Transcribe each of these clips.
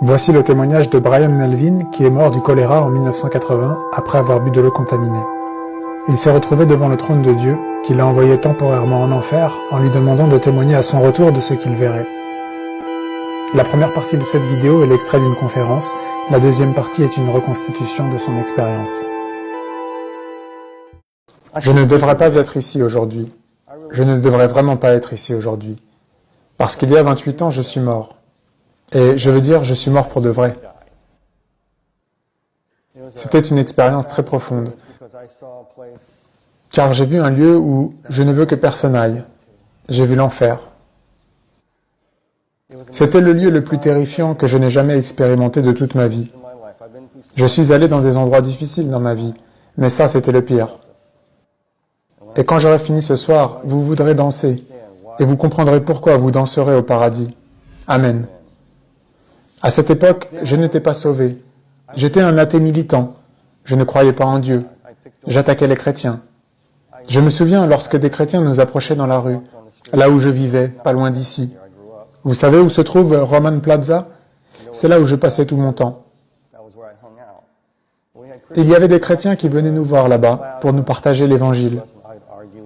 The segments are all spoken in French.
Voici le témoignage de Brian Melvin qui est mort du choléra en 1980 après avoir bu de l'eau contaminée. Il s'est retrouvé devant le trône de Dieu, qui l'a envoyé temporairement en enfer en lui demandant de témoigner à son retour de ce qu'il verrait. La première partie de cette vidéo est l'extrait d'une conférence, la deuxième partie est une reconstitution de son expérience. Je ne devrais pas être ici aujourd'hui. Je ne devrais vraiment pas être ici aujourd'hui. Parce qu'il y a 28 ans, je suis mort. Et je veux dire, je suis mort pour de vrai. C'était une expérience très profonde. Car j'ai vu un lieu où je ne veux que personne aille. J'ai vu l'enfer. C'était le lieu le plus terrifiant que je n'ai jamais expérimenté de toute ma vie. Je suis allé dans des endroits difficiles dans ma vie, mais ça, c'était le pire. Et quand j'aurai fini ce soir, vous voudrez danser, et vous comprendrez pourquoi vous danserez au paradis. Amen. À cette époque, je n'étais pas sauvé. J'étais un athée militant. Je ne croyais pas en Dieu. J'attaquais les chrétiens. Je me souviens lorsque des chrétiens nous approchaient dans la rue, là où je vivais, pas loin d'ici. Vous savez où se trouve Roman Plaza? C'est là où je passais tout mon temps. Il y avait des chrétiens qui venaient nous voir là-bas pour nous partager l'évangile.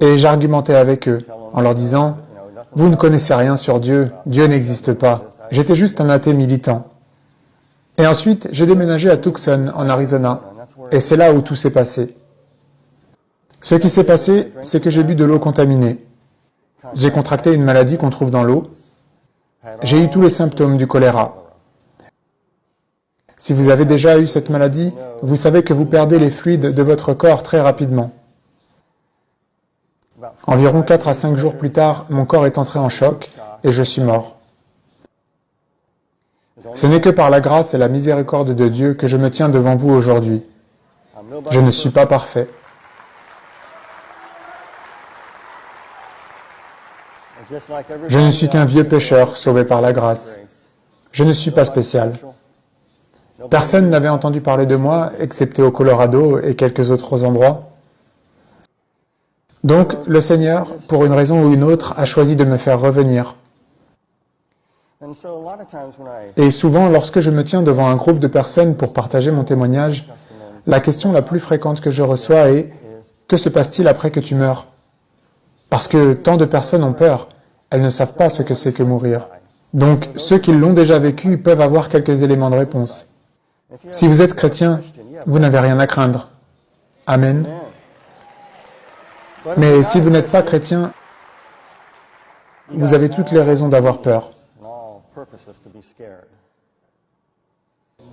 Et j'argumentais avec eux en leur disant « Vous ne connaissez rien sur Dieu, Dieu n'existe pas. » J'étais juste un athée militant. Et ensuite, j'ai déménagé à Tucson, en Arizona, et c'est là où tout s'est passé. Ce qui s'est passé, c'est que j'ai bu de l'eau contaminée. J'ai contracté une maladie qu'on trouve dans l'eau. J'ai eu tous les symptômes du choléra. Si vous avez déjà eu cette maladie, vous savez que vous perdez les fluides de votre corps très rapidement. Environ 4 à 5 jours plus tard, mon corps est entré en choc et je suis mort. Ce n'est que par la grâce et la miséricorde de Dieu que je me tiens devant vous aujourd'hui. Je ne suis pas parfait. Je ne suis qu'un vieux pécheur sauvé par la grâce. Je ne suis pas spécial. Personne n'avait entendu parler de moi, excepté au Colorado et quelques autres endroits. Donc, le Seigneur, pour une raison ou une autre, a choisi de me faire revenir. Et souvent, lorsque je me tiens devant un groupe de personnes pour partager mon témoignage, la question la plus fréquente que je reçois est « Que se passe-t-il après que tu meurs ?» Parce que tant de personnes ont peur, elles ne savent pas ce que c'est que mourir. Donc, ceux qui l'ont déjà vécu peuvent avoir quelques éléments de réponse. Si vous êtes chrétien, vous n'avez rien à craindre. Amen. Mais si vous n'êtes pas chrétien, vous avez toutes les raisons d'avoir peur.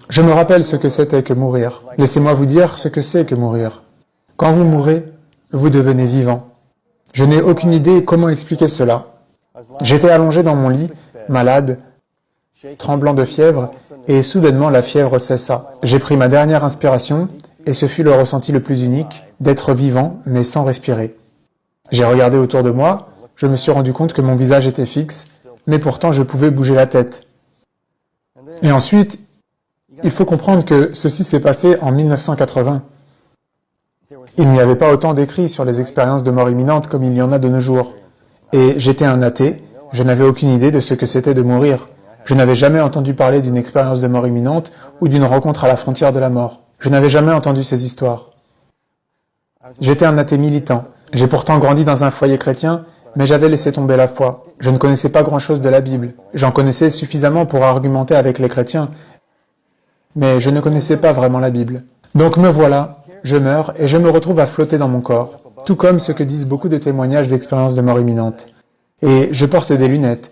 Je me rappelle ce que c'était que mourir. Laissez-moi vous dire ce que c'est que mourir. Quand vous mourrez, vous devenez vivant. Je n'ai aucune idée comment expliquer cela. J'étais allongé dans mon lit, malade, tremblant de fièvre, et soudainement la fièvre cessa. J'ai pris ma dernière inspiration, et ce fut le ressenti le plus unique, d'être vivant, mais sans respirer. J'ai regardé autour de moi, je me suis rendu compte que mon visage était fixe, mais pourtant je pouvais bouger la tête. Et ensuite, il faut comprendre que ceci s'est passé en 1980. Il n'y avait pas autant d'écrits sur les expériences de mort imminente comme il y en a de nos jours. Et j'étais un athée, je n'avais aucune idée de ce que c'était de mourir. Je n'avais jamais entendu parler d'une expérience de mort imminente ou d'une rencontre à la frontière de la mort. Je n'avais jamais entendu ces histoires. J'étais un athée militant. J'ai pourtant grandi dans un foyer chrétien, mais j'avais laissé tomber la foi. Je ne connaissais pas grand-chose de la Bible. J'en connaissais suffisamment pour argumenter avec les chrétiens, mais je ne connaissais pas vraiment la Bible. Donc me voilà, je meurs et je me retrouve à flotter dans mon corps, tout comme ce que disent beaucoup de témoignages d'expériences de mort imminente. Et je porte des lunettes.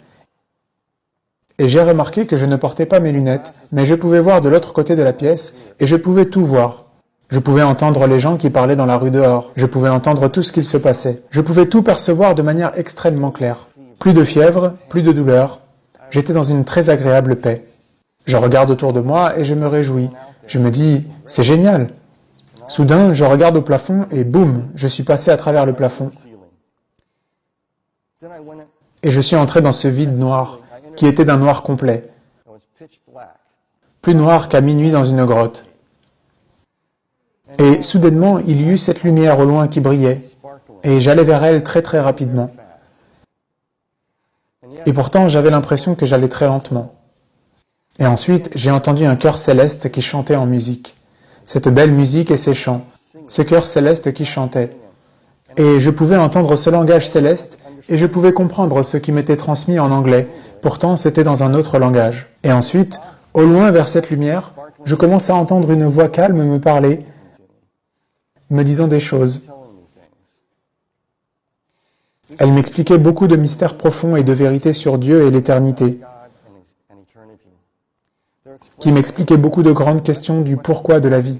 Et j'ai remarqué que je ne portais pas mes lunettes, mais je pouvais voir de l'autre côté de la pièce et je pouvais tout voir. Je pouvais entendre les gens qui parlaient dans la rue dehors. Je pouvais entendre tout ce qu'il se passait. Je pouvais tout percevoir de manière extrêmement claire. Plus de fièvre, plus de douleur. J'étais dans une très agréable paix. Je regarde autour de moi et je me réjouis. Je me dis, c'est génial. Soudain, je regarde au plafond et boum, je suis passé à travers le plafond. Et je suis entré dans ce vide noir, qui était d'un noir complet. Plus noir qu'à minuit dans une grotte. Et soudainement, il y eut cette lumière au loin qui brillait, et j'allais vers elle très très rapidement. Et pourtant, j'avais l'impression que j'allais très lentement. Et ensuite, j'ai entendu un chœur céleste qui chantait en musique. Cette belle musique et ces chants, ce chœur céleste qui chantait. Et je pouvais entendre ce langage céleste et je pouvais comprendre ce qui m'était transmis en anglais. Pourtant, c'était dans un autre langage. Et ensuite, au loin vers cette lumière, je commence à entendre une voix calme me parler, me disant des choses. Elle m'expliquait beaucoup de mystères profonds et de vérités sur Dieu et l'éternité, qui m'expliquait beaucoup de grandes questions du pourquoi de la vie.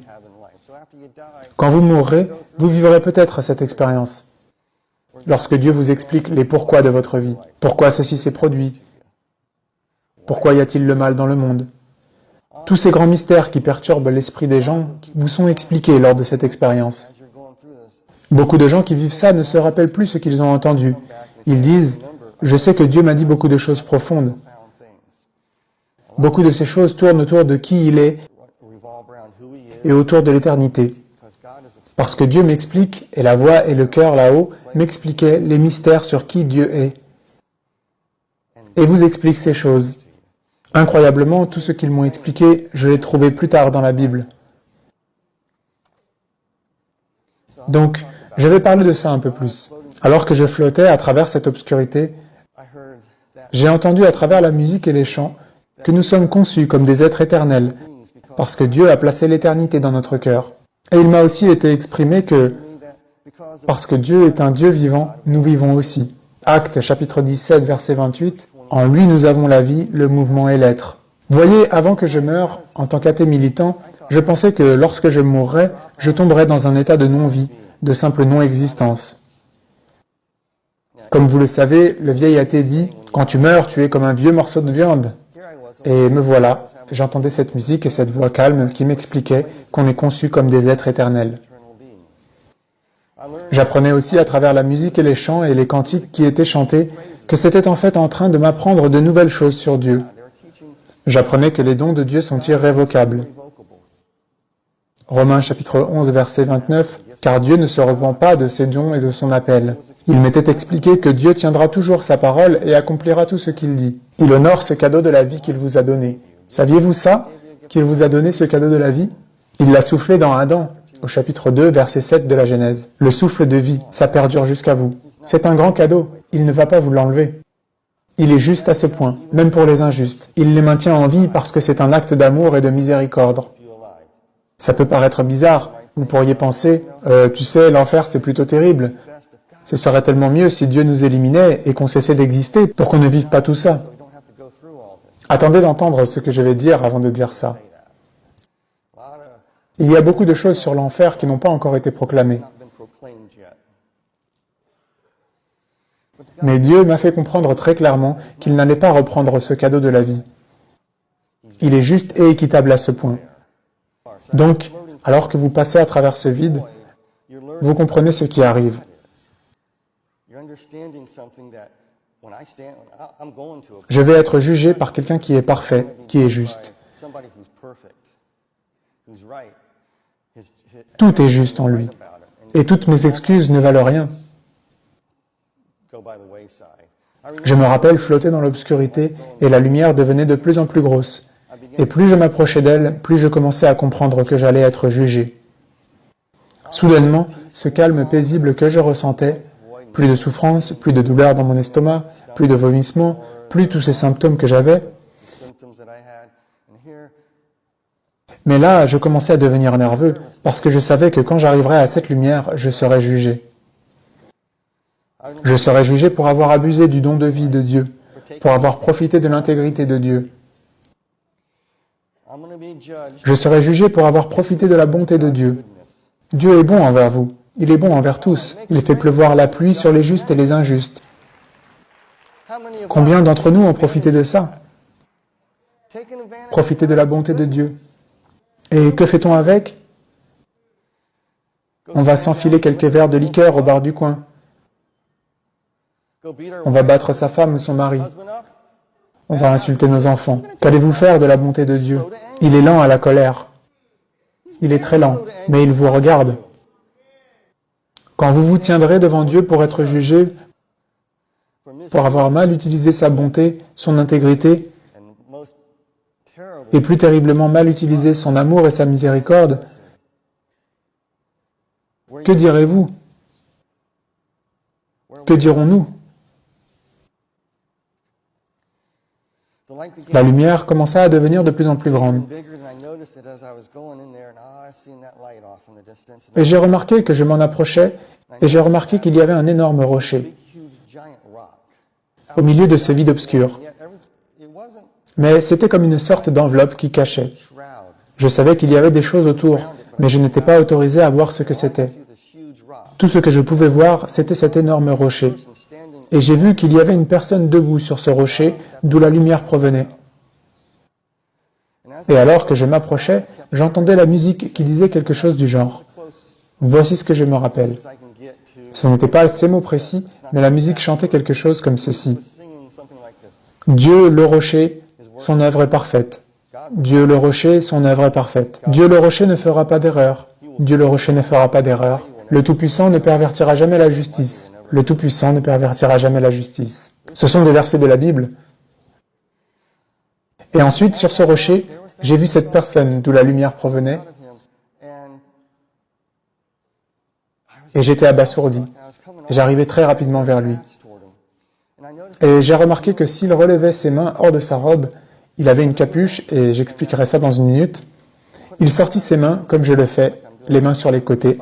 Quand vous mourrez, vous vivrez peut-être cette expérience. Lorsque Dieu vous explique les pourquoi de votre vie, pourquoi ceci s'est produit, pourquoi y a-t-il le mal dans le monde. Tous ces grands mystères qui perturbent l'esprit des gens vous sont expliqués lors de cette expérience. Beaucoup de gens qui vivent ça ne se rappellent plus ce qu'ils ont entendu. Ils disent « Je sais que Dieu m'a dit beaucoup de choses profondes. » Beaucoup de ces choses tournent autour de qui il est et autour de l'éternité. Parce que Dieu m'explique, et la voix et le cœur là-haut m'expliquaient les mystères sur qui Dieu est. Et vous explique ces choses. Incroyablement, tout ce qu'ils m'ont expliqué, je l'ai trouvé plus tard dans la Bible. Donc, je vais parler de ça un peu plus. Alors que je flottais à travers cette obscurité, j'ai entendu à travers la musique et les chants que nous sommes conçus comme des êtres éternels, parce que Dieu a placé l'éternité dans notre cœur. Et il m'a aussi été exprimé que, parce que Dieu est un Dieu vivant, nous vivons aussi. Actes chapitre 17, verset 28, « En lui nous avons la vie, le mouvement et l'être. » Voyez, avant que je meure, en tant qu'athée militant, je pensais que lorsque je mourrais, je tomberais dans un état de non-vie, de simple non-existence. Comme vous le savez, le vieil athée dit « Quand tu meurs, tu es comme un vieux morceau de viande. » Et me voilà, j'entendais cette musique et cette voix calme qui m'expliquait qu'on est conçu comme des êtres éternels. J'apprenais aussi à travers la musique et les chants et les cantiques qui étaient chantés que c'était en fait en train de m'apprendre de nouvelles choses sur Dieu. J'apprenais que les dons de Dieu sont irrévocables. Romains chapitre 11, verset 29, « Car Dieu ne se repent pas de ses dons et de son appel. » Il m'était expliqué que Dieu tiendra toujours sa parole et accomplira tout ce qu'il dit. Il honore ce cadeau de la vie qu'il vous a donné. Saviez-vous ça, qu'il vous a donné ce cadeau de la vie? Il l'a soufflé dans Adam, au chapitre 2, verset 7 de la Genèse. Le souffle de vie, ça perdure jusqu'à vous. C'est un grand cadeau, il ne va pas vous l'enlever. Il est juste à ce point, même pour les injustes. Il les maintient en vie parce que c'est un acte d'amour et de miséricorde. Ça peut paraître bizarre. Vous pourriez penser, tu sais, l'enfer c'est plutôt terrible. Ce serait tellement mieux si Dieu nous éliminait et qu'on cessait d'exister pour qu'on ne vive pas tout ça. Attendez d'entendre ce que je vais dire avant de dire ça. Il y a beaucoup de choses sur l'enfer qui n'ont pas encore été proclamées. Mais Dieu m'a fait comprendre très clairement qu'il n'allait pas reprendre ce cadeau de la vie. Il est juste et équitable à ce point. Donc, alors que vous passez à travers ce vide, vous comprenez ce qui arrive. Je vais être jugé par quelqu'un qui est parfait, qui est juste. Tout est juste en lui. Et toutes mes excuses ne valent rien. Je me rappelle flotter dans l'obscurité et la lumière devenait de plus en plus grosse. Et plus je m'approchais d'elle, plus je commençais à comprendre que j'allais être jugé. Soudainement, ce calme paisible que je ressentais, plus de souffrance, plus de douleur dans mon estomac, plus de vomissements, plus tous ces symptômes que j'avais. Mais là, je commençais à devenir nerveux, parce que je savais que quand j'arriverais à cette lumière, je serais jugé. Je serais jugé pour avoir abusé du don de vie de Dieu, pour avoir profité de l'intégrité de Dieu. Je serai jugé pour avoir profité de la bonté de Dieu. Dieu est bon envers vous. Il est bon envers tous. Il fait pleuvoir la pluie sur les justes et les injustes. Combien d'entre nous ont profité de ça? Profiter de la bonté de Dieu. Et que fait-on avec? On va s'enfiler quelques verres de liqueur au bar du coin. On va battre sa femme ou son mari. On va insulter nos enfants. Qu'allez-vous faire de la bonté de Dieu? Il est lent à la colère. Il est très lent, mais il vous regarde. Quand vous vous tiendrez devant Dieu pour être jugé, pour avoir mal utilisé sa bonté, son intégrité, et plus terriblement mal utiliser son amour et sa miséricorde, que direz-vous? Que dirons-nous? La lumière commença à devenir de plus en plus grande. Et j'ai remarqué que je m'en approchais, et j'ai remarqué qu'il y avait un énorme rocher au milieu de ce vide obscur. Mais c'était comme une sorte d'enveloppe qui cachait. Je savais qu'il y avait des choses autour, mais je n'étais pas autorisé à voir ce que c'était. Tout ce que je pouvais voir, c'était cet énorme rocher. Et j'ai vu qu'il y avait une personne debout sur ce rocher, d'où la lumière provenait. Et alors que je m'approchais, j'entendais la musique qui disait quelque chose du genre. Voici ce que je me rappelle. Ce n'était pas ces mots précis, mais la musique chantait quelque chose comme ceci. Dieu le rocher, son œuvre est parfaite. Dieu le rocher, son œuvre est parfaite. Dieu le rocher ne fera pas d'erreur. Dieu le rocher ne fera pas d'erreur. Le Tout-Puissant ne pervertira jamais la justice. Le Tout-Puissant ne pervertira jamais la justice. Ce sont des versets de la Bible. Et ensuite, sur ce rocher, j'ai vu cette personne d'où la lumière provenait, et j'étais abasourdi. J'arrivais très rapidement vers lui. Et j'ai remarqué que s'il relevait ses mains hors de sa robe, il avait une capuche, et j'expliquerai ça dans une minute. Il sortit ses mains, comme je le fais, les mains sur les côtés,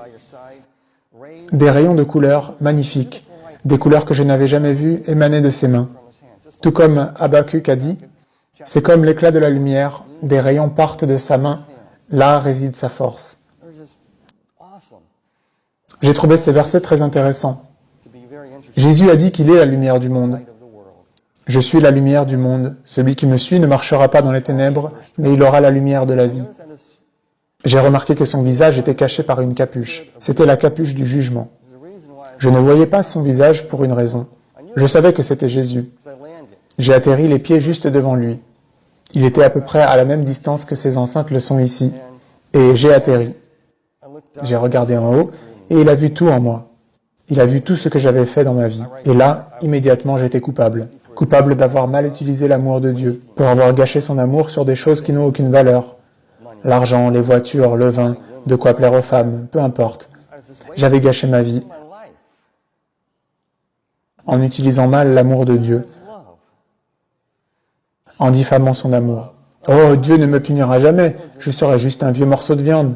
des rayons de couleurs magnifiques, des couleurs que je n'avais jamais vues émaner de ses mains. Tout comme Habakkuk a dit, c'est comme l'éclat de la lumière, des rayons partent de sa main, là réside sa force. J'ai trouvé ces versets très intéressants. Jésus a dit qu'il est la lumière du monde. Je suis la lumière du monde. Celui qui me suit ne marchera pas dans les ténèbres, mais il aura la lumière de la vie. J'ai remarqué que son visage était caché par une capuche. C'était la capuche du jugement. Je ne voyais pas son visage pour une raison. Je savais que c'était Jésus. J'ai atterri les pieds juste devant lui. Il était à peu près à la même distance que ces enceintes le sont ici. Et j'ai atterri. J'ai regardé en haut, et il a vu tout en moi. Il a vu tout ce que j'avais fait dans ma vie. Et là, immédiatement, j'étais coupable. Coupable d'avoir mal utilisé l'amour de Dieu, pour avoir gâché son amour sur des choses qui n'ont aucune valeur. L'argent, les voitures, le vin, de quoi plaire aux femmes, peu importe. J'avais gâché ma vie en utilisant mal l'amour de Dieu, en diffamant son amour. Oh, Dieu ne me punira jamais, je serai juste un vieux morceau de viande.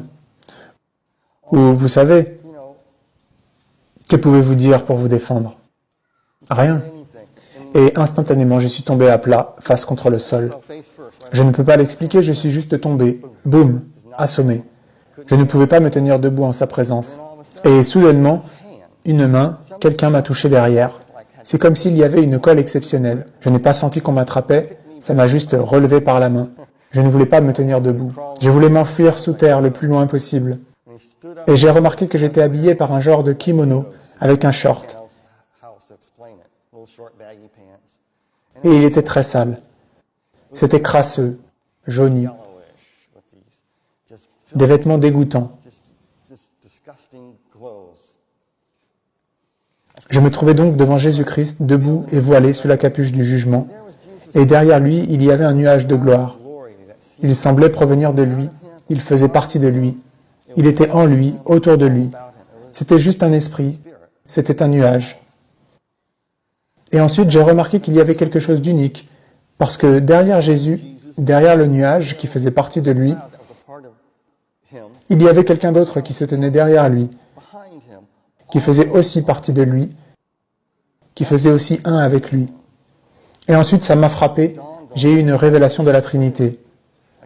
Ou, vous savez, que pouvez-vous dire pour vous défendre? Rien. Et instantanément, je suis tombé à plat, face contre le sol. Je ne peux pas l'expliquer, je suis juste tombé. Boum, assommé. Je ne pouvais pas me tenir debout en sa présence. Et soudainement, une main, quelqu'un m'a touché derrière. C'est comme s'il y avait une colle exceptionnelle. Je n'ai pas senti qu'on m'attrapait, ça m'a juste relevé par la main. Je ne voulais pas me tenir debout. Je voulais m'enfuir sous terre le plus loin possible. Et j'ai remarqué que j'étais habillé par un genre de kimono, avec un short. Et il était très sale. C'était crasseux, jauni. Des vêtements dégoûtants. Je me trouvais donc devant Jésus-Christ, debout et voilé sous la capuche du jugement, et derrière lui, il y avait un nuage de gloire. Il semblait provenir de lui, il faisait partie de lui, il était en lui, autour de lui. C'était juste un esprit, c'était un nuage. Et ensuite, j'ai remarqué qu'il y avait quelque chose d'unique, parce que derrière Jésus, derrière le nuage qui faisait partie de lui, il y avait quelqu'un d'autre qui se tenait derrière lui, qui faisait aussi partie de lui, qui faisait aussi un avec lui. Et ensuite, ça m'a frappé, j'ai eu une révélation de la Trinité.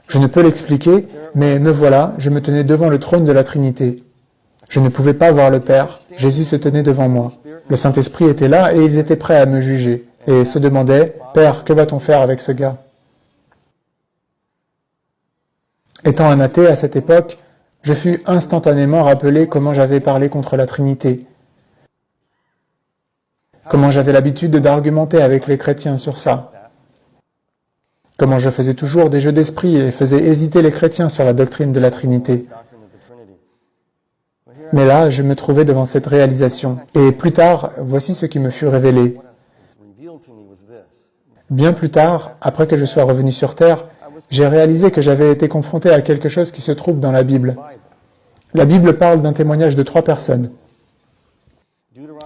Je ne peux l'expliquer, mais me voilà, je me tenais devant le trône de la Trinité. Je ne pouvais pas voir le Père, Jésus se tenait devant moi. Le Saint-Esprit était là et ils étaient prêts à me juger, et se demandaient, « Père, que va-t-on faire avec ce gars ?» Étant un athée à cette époque, je fus instantanément rappelé comment j'avais parlé contre la Trinité, comment j'avais l'habitude d'argumenter avec les chrétiens sur ça, comment je faisais toujours des jeux d'esprit et faisais hésiter les chrétiens sur la doctrine de la Trinité. Mais là, je me trouvais devant cette réalisation. Et plus tard, voici ce qui me fut révélé. Bien plus tard, après que je sois revenu sur Terre, j'ai réalisé que j'avais été confronté à quelque chose qui se trouve dans la Bible. La Bible parle d'un témoignage de 3 personnes.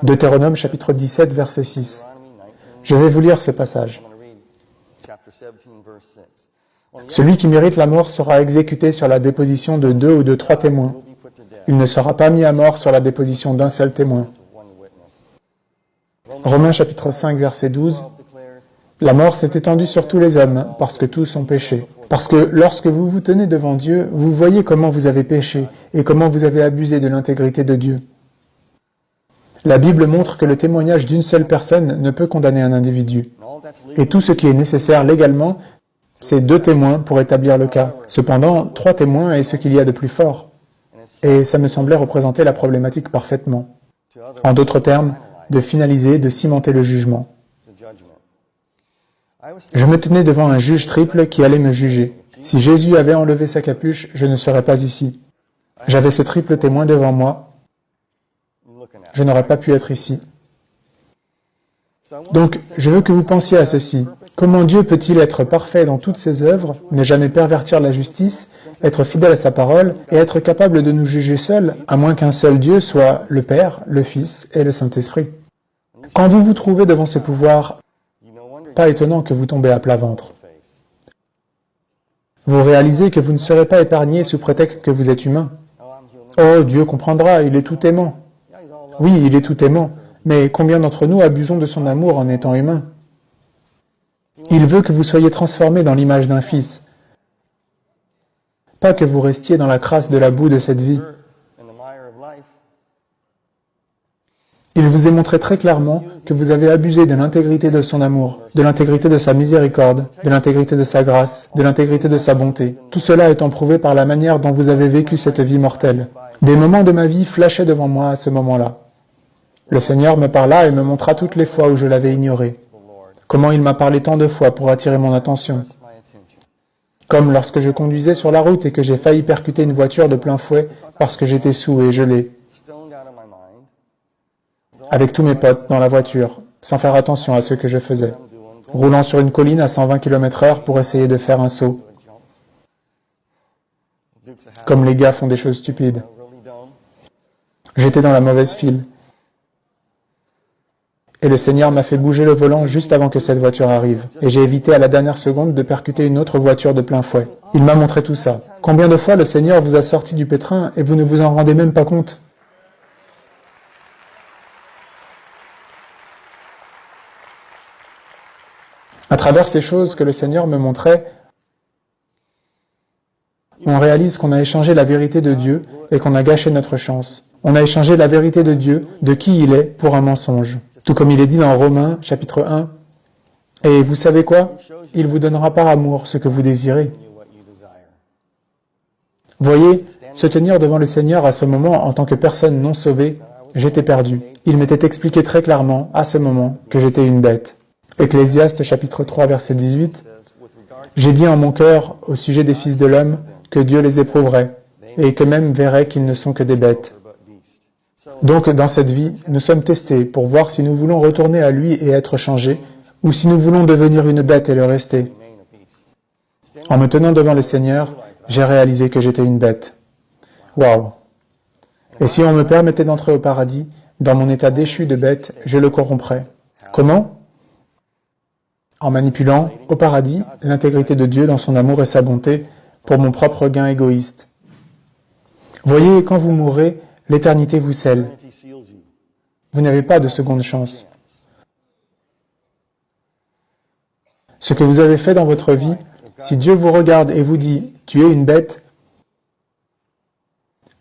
Deutéronome chapitre 17, verset 6. Je vais vous lire ce passage. Celui qui mérite la mort sera exécuté sur la déposition de 2 ou de 3 témoins. Il ne sera pas mis à mort sur la déposition d'un seul témoin. Romains chapitre 5, verset 12. La mort s'est étendue sur tous les hommes, parce que tous ont péché. Parce que lorsque vous vous tenez devant Dieu, vous voyez comment vous avez péché et comment vous avez abusé de l'intégrité de Dieu. La Bible montre que le témoignage d'une seule personne ne peut condamner un individu. Et tout ce qui est nécessaire légalement, c'est 2 témoins pour établir le cas. Cependant, 3 témoins est ce qu'il y a de plus fort. Et ça me semblait représenter la problématique parfaitement. En d'autres termes, de finaliser, de cimenter le jugement. Je me tenais devant un juge triple qui allait me juger. Si Jésus avait enlevé sa capuche, je ne serais pas ici. J'avais ce triple témoin devant moi. Je n'aurais pas pu être ici. Donc, je veux que vous pensiez à ceci. Comment Dieu peut-il être parfait dans toutes ses œuvres, ne jamais pervertir la justice, être fidèle à sa parole et être capable de nous juger seuls, à moins qu'un seul Dieu soit le Père, le Fils et le Saint-Esprit? Quand vous vous trouvez devant ce pouvoir, pas étonnant que vous tombez à plat ventre. Vous réalisez que vous ne serez pas épargné sous prétexte que vous êtes humain. Oh, Dieu comprendra, il est tout aimant. Oui, il est tout aimant, mais combien d'entre nous abusons de son amour en étant humains? Il veut que vous soyez transformés dans l'image d'un Fils, pas que vous restiez dans la crasse de la boue de cette vie. Il vous est montré très clairement que vous avez abusé de l'intégrité de son amour, de l'intégrité de sa miséricorde, de l'intégrité de sa grâce, de l'intégrité de sa bonté. Tout cela étant prouvé par la manière dont vous avez vécu cette vie mortelle. Des moments de ma vie flashaient devant moi à ce moment-là. Le Seigneur me parla et me montra toutes les fois où je l'avais ignoré. Comment il m'a parlé tant de fois pour attirer mon attention. Comme lorsque je conduisais sur la route et que j'ai failli percuter une voiture de plein fouet parce que j'étais saoul et gelé. Avec tous mes potes dans la voiture, sans faire attention à ce que je faisais, roulant sur une colline à 120 km/h pour essayer de faire un saut. Comme les gars font des choses stupides. J'étais dans la mauvaise file. Et le Seigneur m'a fait bouger le volant juste avant que cette voiture arrive. Et j'ai évité à la dernière seconde de percuter une autre voiture de plein fouet. Il m'a montré tout ça. Combien de fois le Seigneur vous a sorti du pétrin et vous ne vous en rendez même pas compte? À travers ces choses que le Seigneur me montrait, on réalise qu'on a échangé la vérité de Dieu et qu'on a gâché notre chance. On a échangé la vérité de Dieu, de qui il est, pour un mensonge. Tout comme il est dit dans Romains, chapitre 1. Et vous savez quoi? Il vous donnera par amour ce que vous désirez. Voyez, se tenir devant le Seigneur à ce moment en tant que personne non sauvée, j'étais perdu. Il m'était expliqué très clairement, à ce moment, que j'étais une bête. Ecclésiaste chapitre 3 verset 18. J'ai dit en mon cœur au sujet des fils de l'homme que Dieu les éprouverait et que même verrait qu'ils ne sont que des bêtes. Donc dans cette vie, nous sommes testés pour voir si nous voulons retourner à lui et être changés ou si nous voulons devenir une bête et le rester. En me tenant devant le Seigneur, j'ai réalisé que j'étais une bête. Waouh! Et si on me permettait d'entrer au paradis, dans mon état déchu de bête, je le corromprais. Comment? En manipulant, au paradis, l'intégrité de Dieu dans son amour et sa bonté, pour mon propre gain égoïste. Voyez, quand vous mourrez, l'éternité vous scelle. Vous n'avez pas de seconde chance. Ce que vous avez fait dans votre vie, si Dieu vous regarde et vous dit « tu es une bête »,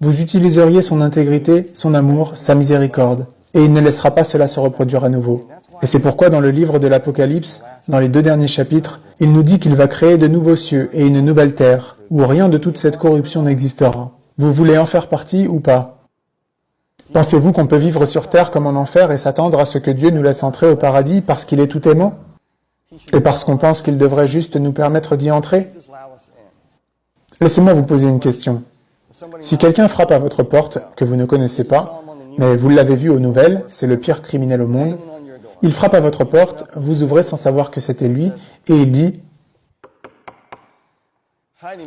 vous utiliseriez son intégrité, son amour, sa miséricorde, et il ne laissera pas cela se reproduire à nouveau. Et c'est pourquoi dans le livre de l'Apocalypse, dans les 2 derniers chapitres, il nous dit qu'il va créer de nouveaux cieux et une nouvelle terre, où rien de toute cette corruption n'existera. Vous voulez en faire partie ou pas? Pensez-vous qu'on peut vivre sur terre comme en enfer et s'attendre à ce que Dieu nous laisse entrer au paradis parce qu'il est tout aimant? Et parce qu'on pense qu'il devrait juste nous permettre d'y entrer? Laissez-moi vous poser une question. Si quelqu'un frappe à votre porte, que vous ne connaissez pas, mais vous l'avez vu aux nouvelles, c'est le pire criminel au monde, il frappe à votre porte, vous ouvrez sans savoir que c'était lui, et il dit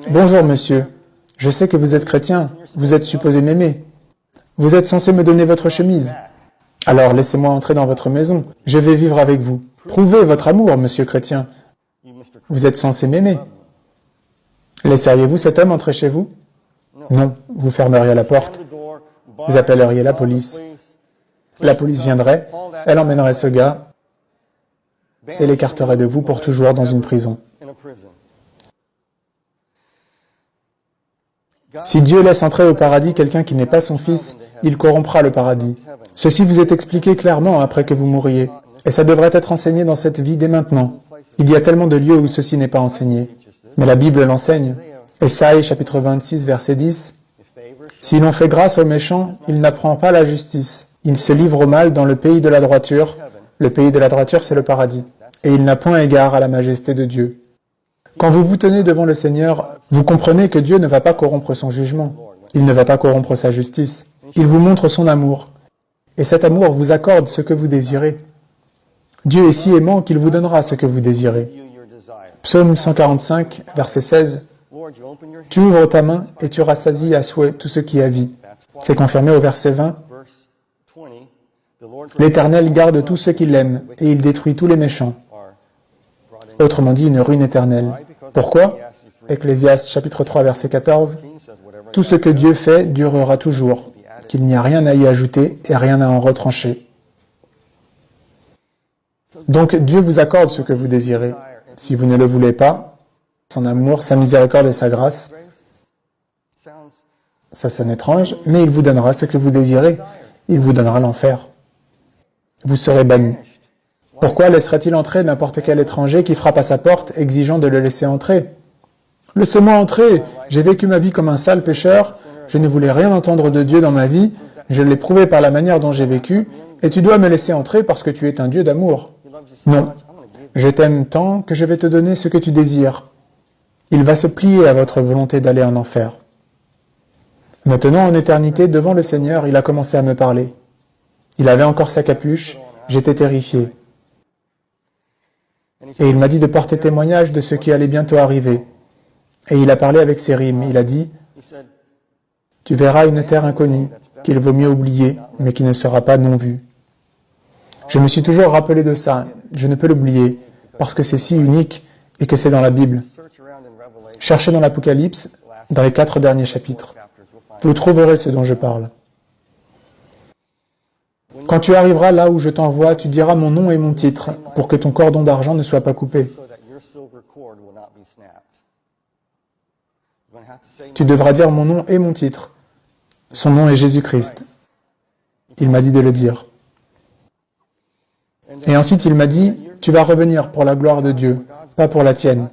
Bonjour, monsieur. Je sais que vous êtes chrétien. Vous êtes supposé m'aimer. Vous êtes censé me donner votre chemise. Alors laissez-moi entrer dans votre maison. Je vais vivre avec vous. Prouvez votre amour, monsieur chrétien. Vous êtes censé m'aimer. Laisseriez-vous cet homme entrer chez vous? Non, vous fermeriez la porte. Vous appelleriez la police. La police viendrait, elle emmènerait ce gars et l'écarterait de vous pour toujours dans une prison. Si Dieu laisse entrer au paradis quelqu'un qui n'est pas son fils, il corrompra le paradis. Ceci vous est expliqué clairement après que vous mouriez, et ça devrait être enseigné dans cette vie dès maintenant. Il y a tellement de lieux où ceci n'est pas enseigné, mais la Bible l'enseigne. Ésaïe chapitre 26 verset 10. Si l'on fait grâce aux méchants, il n'apprend pas la justice. Il se livre au mal dans le pays de la droiture. Le pays de la droiture, c'est le paradis. Et il n'a point égard à la majesté de Dieu. Quand vous vous tenez devant le Seigneur, vous comprenez que Dieu ne va pas corrompre son jugement. Il ne va pas corrompre sa justice. Il vous montre son amour. Et cet amour vous accorde ce que vous désirez. Dieu est si aimant qu'il vous donnera ce que vous désirez. Psaume 145, verset 16. Tu ouvres ta main et tu rassasies à souhait tout ce qui a vie. C'est confirmé au verset 20. L'Éternel garde tous ceux qui l'aiment et il détruit tous les méchants. Autrement dit, une ruine éternelle. Pourquoi? Ecclésiaste chapitre 3, verset 14. Tout ce que Dieu fait durera toujours, qu'il n'y a rien à y ajouter et rien à en retrancher. Donc Dieu vous accorde ce que vous désirez. Si vous ne le voulez pas, son amour, sa miséricorde et sa grâce, ça sonne étrange, mais il vous donnera ce que vous désirez. Il vous donnera l'enfer. Vous serez banni. Pourquoi laisserait-il entrer n'importe quel étranger qui frappe à sa porte, exigeant de le laisser entrer? Laissez-moi entrer, j'ai vécu ma vie comme un sale pécheur, je ne voulais rien entendre de Dieu dans ma vie, je l'ai prouvé par la manière dont j'ai vécu, et tu dois me laisser entrer parce que tu es un Dieu d'amour. Non, je t'aime tant que je vais te donner ce que tu désires. Il va se plier à votre volonté d'aller en enfer. Maintenant, en éternité, devant le Seigneur, il a commencé à me parler. Il avait encore sa capuche, j'étais terrifié. Et il m'a dit de porter témoignage de ce qui allait bientôt arriver. Et il a parlé avec ses rimes. Il a dit, « Tu verras une terre inconnue, qu'il vaut mieux oublier, mais qui ne sera pas non vue. » Je me suis toujours rappelé de ça. Je ne peux l'oublier, parce que c'est si unique et que c'est dans la Bible. Cherchez dans l'Apocalypse, dans les 4 derniers chapitres. Vous trouverez ce dont je parle. Quand tu arriveras là où je t'envoie, tu diras mon nom et mon titre, pour que ton cordon d'argent ne soit pas coupé. Tu devras dire mon nom et mon titre. Son nom est Jésus-Christ. Il m'a dit de le dire. Et ensuite il m'a dit, tu vas revenir pour la gloire de Dieu, pas pour la tienne.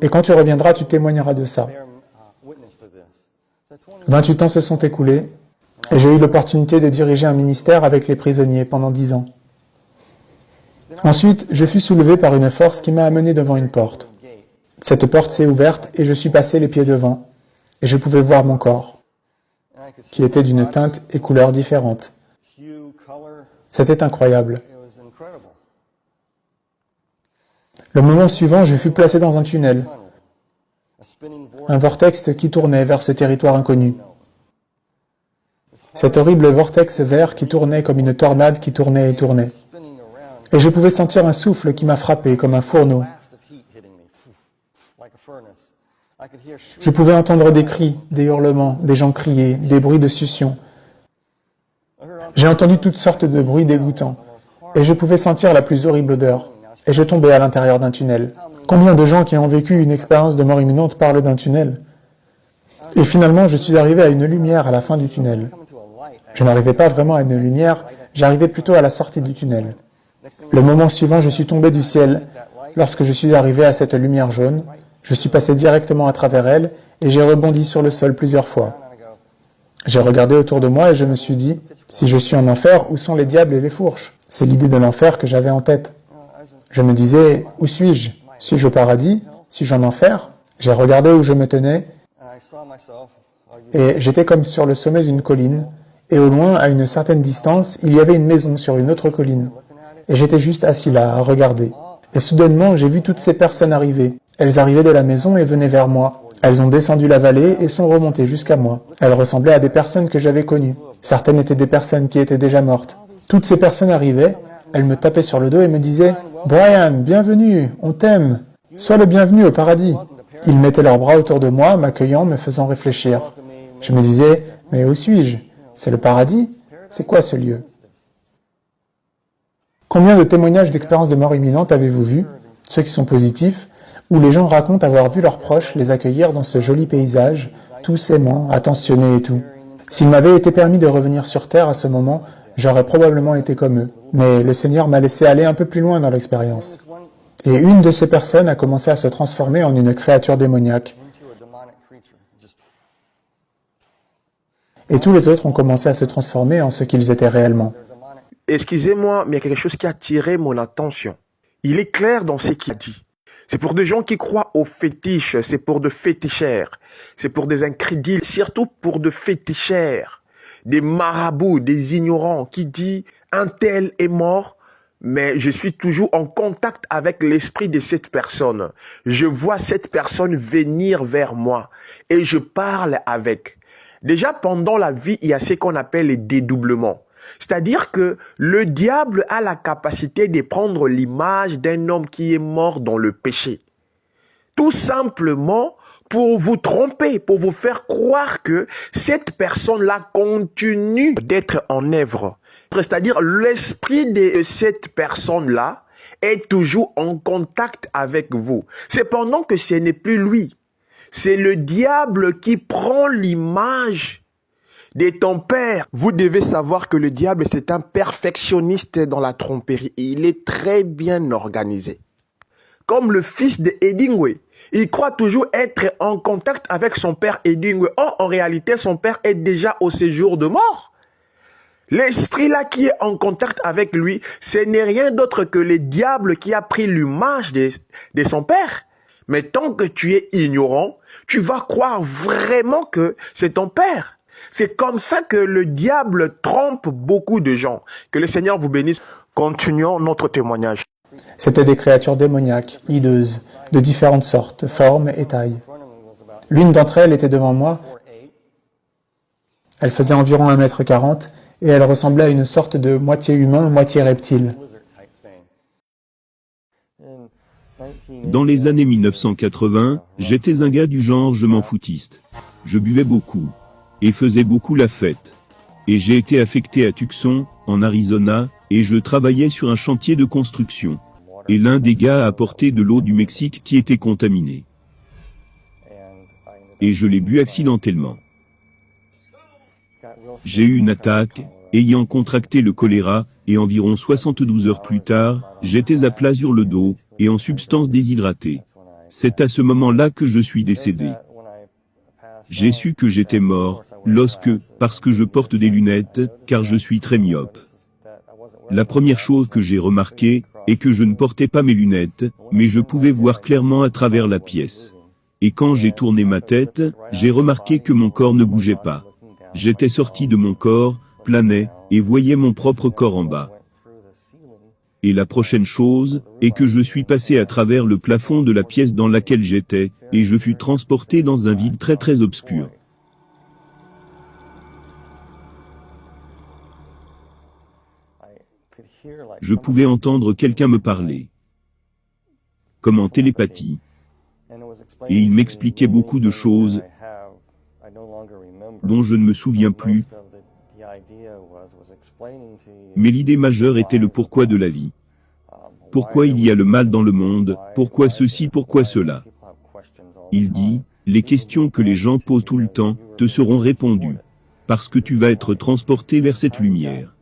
Et quand tu reviendras, tu témoigneras de ça. 28 ans se sont écoulés, et j'ai eu l'opportunité de diriger un ministère avec les prisonniers pendant 10 ans. Ensuite, je fus soulevé par une force qui m'a amené devant une porte. Cette porte s'est ouverte et je suis passé les pieds devant, et je pouvais voir mon corps, qui était d'une teinte et couleur différentes. C'était incroyable. Le moment suivant, je fus placé dans un tunnel, un vortex qui tournait vers ce territoire inconnu. Cet horrible vortex vert qui tournait comme une tornade qui tournait et tournait. Et je pouvais sentir un souffle qui m'a frappé comme un fourneau. Je pouvais entendre des cris, des hurlements, des gens crier, des bruits de succion. J'ai entendu toutes sortes de bruits dégoûtants, et je pouvais sentir la plus horrible odeur, et je tombais à l'intérieur d'un tunnel. Combien de gens qui ont vécu une expérience de mort imminente parlent d'un tunnel? Et finalement, je suis arrivé à une lumière à la fin du tunnel. Je n'arrivais pas vraiment à une lumière, j'arrivais plutôt à la sortie du tunnel. Le moment suivant, je suis tombé du ciel. Lorsque je suis arrivé à cette lumière jaune, je suis passé directement à travers elle et j'ai rebondi sur le sol plusieurs fois. J'ai regardé autour de moi et je me suis dit, si je suis en enfer, où sont les diables et les fourches? C'est l'idée de l'enfer que j'avais en tête. Je me disais, où suis-je? Suis-je au paradis? Suis-je en enfer? J'ai regardé où je me tenais et j'étais comme sur le sommet d'une colline. Et au loin, à une certaine distance, il y avait une maison sur une autre colline. Et j'étais juste assis là, à regarder. Et soudainement, j'ai vu toutes ces personnes arriver. Elles arrivaient de la maison et venaient vers moi. Elles ont descendu la vallée et sont remontées jusqu'à moi. Elles ressemblaient à des personnes que j'avais connues. Certaines étaient des personnes qui étaient déjà mortes. Toutes ces personnes arrivaient, elles me tapaient sur le dos et me disaient « Brian, bienvenue, on t'aime. Sois le bienvenu au paradis. » Ils mettaient leurs bras autour de moi, m'accueillant, me faisant réfléchir. Je me disais « Mais où suis-je? C'est le paradis? C'est quoi ce lieu ?» Combien de témoignages d'expériences de mort imminente avez-vous vu, ceux qui sont positifs, où les gens racontent avoir vu leurs proches les accueillir dans ce joli paysage, tous aimants, attentionnés et tout. S'il m'avait été permis de revenir sur Terre à ce moment, j'aurais probablement été comme eux. Mais le Seigneur m'a laissé aller un peu plus loin dans l'expérience. Et une de ces personnes a commencé à se transformer en une créature démoniaque. Et tous les autres ont commencé à se transformer en ce qu'ils étaient réellement. Excusez-moi, mais il y a quelque chose qui a attiré mon attention. Il est clair dans ce qu'il a dit. C'est pour des gens qui croient aux fétiches, c'est pour de fétichères, c'est pour des incrédules, surtout pour de fétichères, des marabouts, des ignorants qui disent un tel est mort, mais je suis toujours en contact avec l'esprit de cette personne. Je vois cette personne venir vers moi et je parle avec. Déjà pendant la vie, il y a ce qu'on appelle les dédoublements. C'est-à-dire que le diable a la capacité de prendre l'image d'un homme qui est mort dans le péché. Tout simplement pour vous tromper, pour vous faire croire que cette personne-là continue d'être en œuvre. C'est-à-dire l'esprit de cette personne-là est toujours en contact avec vous. Cependant que ce n'est plus lui. C'est le diable qui prend l'image de ton père. Vous devez savoir que le diable, c'est un perfectionniste dans la tromperie. Il est très bien organisé. Comme le fils de Hemingway. Il croit toujours être en contact avec son père Hemingway. Or, en réalité, son père est déjà au séjour de mort. L'esprit là qui est en contact avec lui, ce n'est rien d'autre que le diable qui a pris l'image de son père. Mais tant que tu es ignorant, tu vas croire vraiment que c'est ton père. C'est comme ça que le diable trompe beaucoup de gens. Que le Seigneur vous bénisse. Continuons notre témoignage. C'étaient des créatures démoniaques, hideuses, de différentes sortes, formes et tailles. L'une d'entre elles était devant moi. Elle faisait environ 1,40 m et elle ressemblait à une sorte de moitié humain, moitié reptile. Dans les années 1980, j'étais un gars du genre je m'en foutiste. Je buvais beaucoup et faisais beaucoup la fête. Et j'ai été affecté à Tucson, en Arizona, et je travaillais sur un chantier de construction. Et l'un des gars a apporté de l'eau du Mexique qui était contaminée. Et je l'ai bu accidentellement. J'ai eu une attaque, ayant contracté le choléra, et environ 72 heures plus tard, j'étais à plat sur le dos, et en substance déshydratée. C'est à ce moment-là que je suis décédé. J'ai su que j'étais mort, parce que je porte des lunettes, car je suis très myope. La première chose que j'ai remarqué, est que je ne portais pas mes lunettes, mais je pouvais voir clairement à travers la pièce. Et quand j'ai tourné ma tête, j'ai remarqué que mon corps ne bougeait pas. J'étais sorti de mon corps, planais, et voyais mon propre corps en bas. Et la prochaine chose, est que je suis passé à travers le plafond de la pièce dans laquelle j'étais, et je fus transporté dans un vide très très obscur. Je pouvais entendre quelqu'un me parler. Comme en télépathie. Et il m'expliquait beaucoup de choses, dont je ne me souviens plus. Mais l'idée majeure était le pourquoi de la vie. Pourquoi il y a le mal dans le monde, pourquoi ceci, pourquoi cela. Il dit, les questions que les gens posent tout le temps, te seront répondues. Parce que tu vas être transporté vers cette lumière.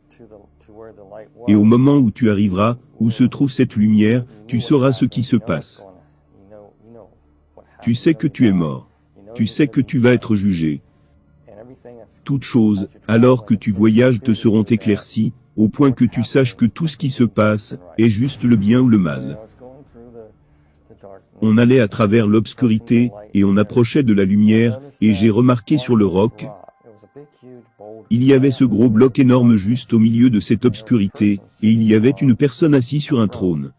Et au moment où tu arriveras, où se trouve cette lumière, tu sauras ce qui se passe. Tu sais que tu es mort. Tu sais que tu vas être jugé. Toutes choses, alors que tu voyages te seront éclaircies, au point que tu saches que tout ce qui se passe, est juste le bien ou le mal. On allait à travers l'obscurité, et on approchait de la lumière, et j'ai remarqué sur le roc, il y avait ce gros bloc énorme juste au milieu de cette obscurité, et il y avait une personne assise sur un trône.